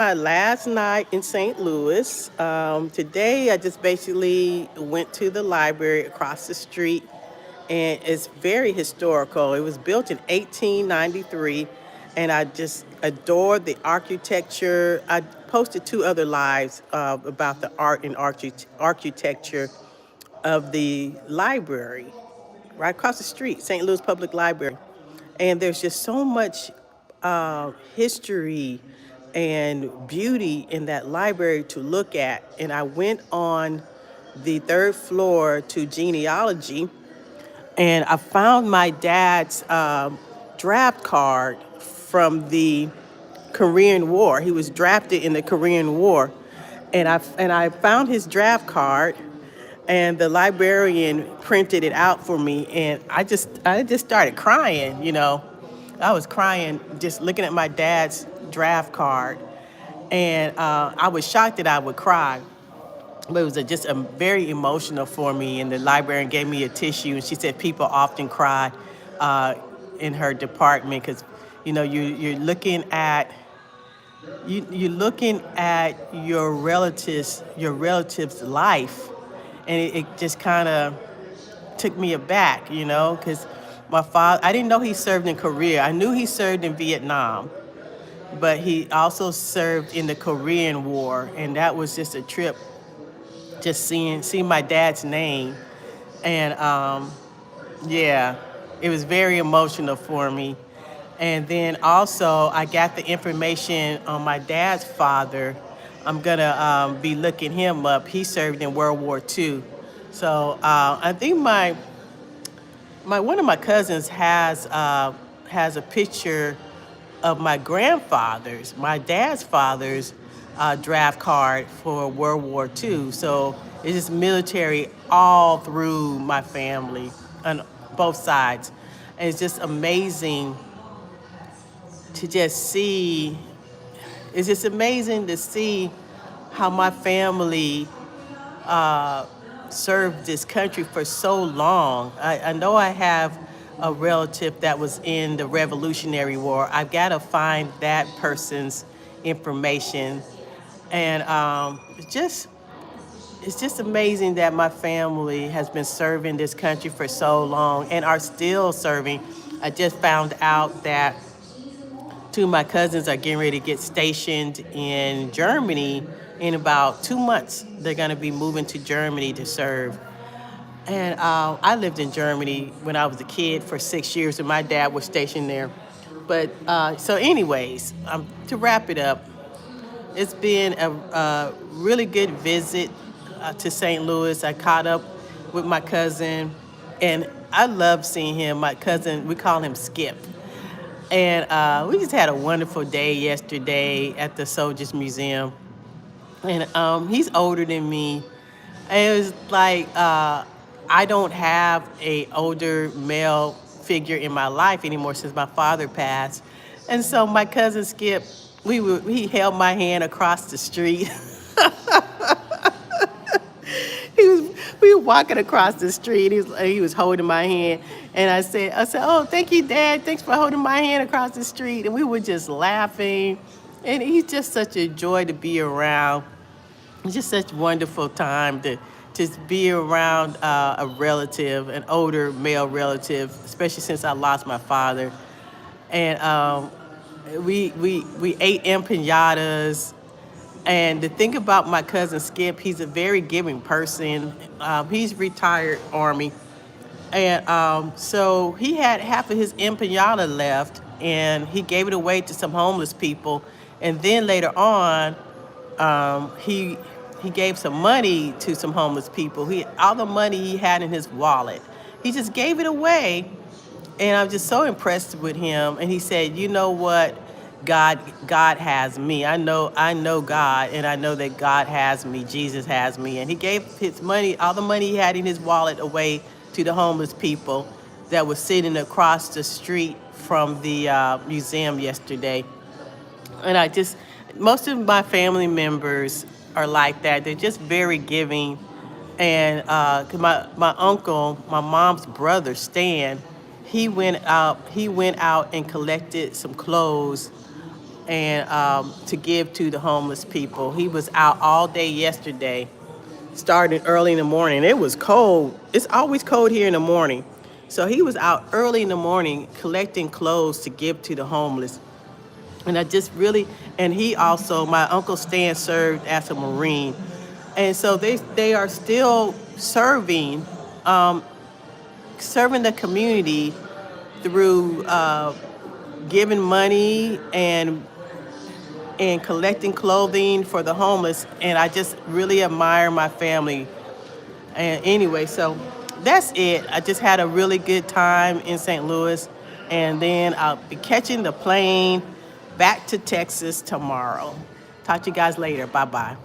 My last night in St. Louis. Today, I just basically went to the library across the street, and it's very historical. It was built in 1893, and I just adored the architecture. I posted two other lives about the art and architecture of the library right across the street, St. Louis Public Library. And there's just so much history and beauty in that library to look at. And I went on the third floor to genealogy, and I found my dad's draft card from the Korean War. He was drafted in the Korean War, and I found his draft card, and the librarian printed it out for me, and I just started crying. I was crying just looking at my dad's draft card, and I was shocked that I would cry. But it was just a very emotional for me. And the librarian gave me a tissue, and she said people often cry uh, in her department because, you're looking at your relative's life, and it just kind of took me aback, because my father, I didn't know he served in Korea. I knew he served in Vietnam, but he also served in the Korean War, and that was just a trip, just seeing my dad's name, and yeah, it was very emotional for me. And then also, I got the information on my dad's father. I'm gonna be looking him up. He served in World War II. So I think my one of my cousins has a picture of my dad's father's draft card for World War II. So it's just military all through my family on both sides. And it's just amazing to just see, it's just amazing to see how my family served this country for so long. I know I have a relative that was in the Revolutionary War. I've got to find that person's information. And it's just amazing that my family has been serving this country for so long and are still serving. I just found out that two of my cousins are getting ready to get stationed in Germany in about 2 months. They're going to be moving to Germany to serve. And I lived in Germany when I was a kid for 6 years, and my dad was stationed there. But so, anyways, to wrap it up, it's been a really good visit to St. Louis. I caught up with my cousin, and I love seeing him. My cousin, we call him Skip. And we just had a wonderful day yesterday at the Soldiers Museum. And he's older than me. And it was like I don't have a older male figure in my life anymore since my father passed. And so my cousin Skip, he held my hand across the street. he was We were walking across the street. He was holding my hand, and I said, "Oh, thank you, Dad. Thanks for holding my hand across the street." And we were just laughing, and he's just such a joy to be around. It's just such a wonderful time to just be around a relative, an older male relative, especially since I lost my father. And we ate empanadas. And the thing about my cousin Skip, he's a very giving person. He's retired Army. And so he had half of his empanada left, and he gave it away to some homeless people. And then later on, he gave some money to some homeless people. All the money he had in his wallet, he just gave it away. And I'm just so impressed with him. And he said, "You know what? God has me. I know God, and I know that God has me. Jesus has me." And he gave his money, all the money he had in his wallet, away to the homeless people that was sitting across the street from the museum yesterday. And most of my family members are like that. They're just very giving. And 'cause my uncle, my mom's brother, Stan, he went out and collected some clothes, and to give to the homeless people. He was out all day yesterday, starting early in the morning. It was cold. It's always cold here in the morning. So he was out early in the morning collecting clothes to give to the homeless. And I just really, and he also, my Uncle Stan served as a Marine. And so they are still serving the community through giving money and collecting clothing for the homeless. And I just really admire my family. And anyway, so that's it. I just had a really good time in St. Louis. And then I'll be catching the plane back to Texas tomorrow. Talk to you guys later. Bye-bye.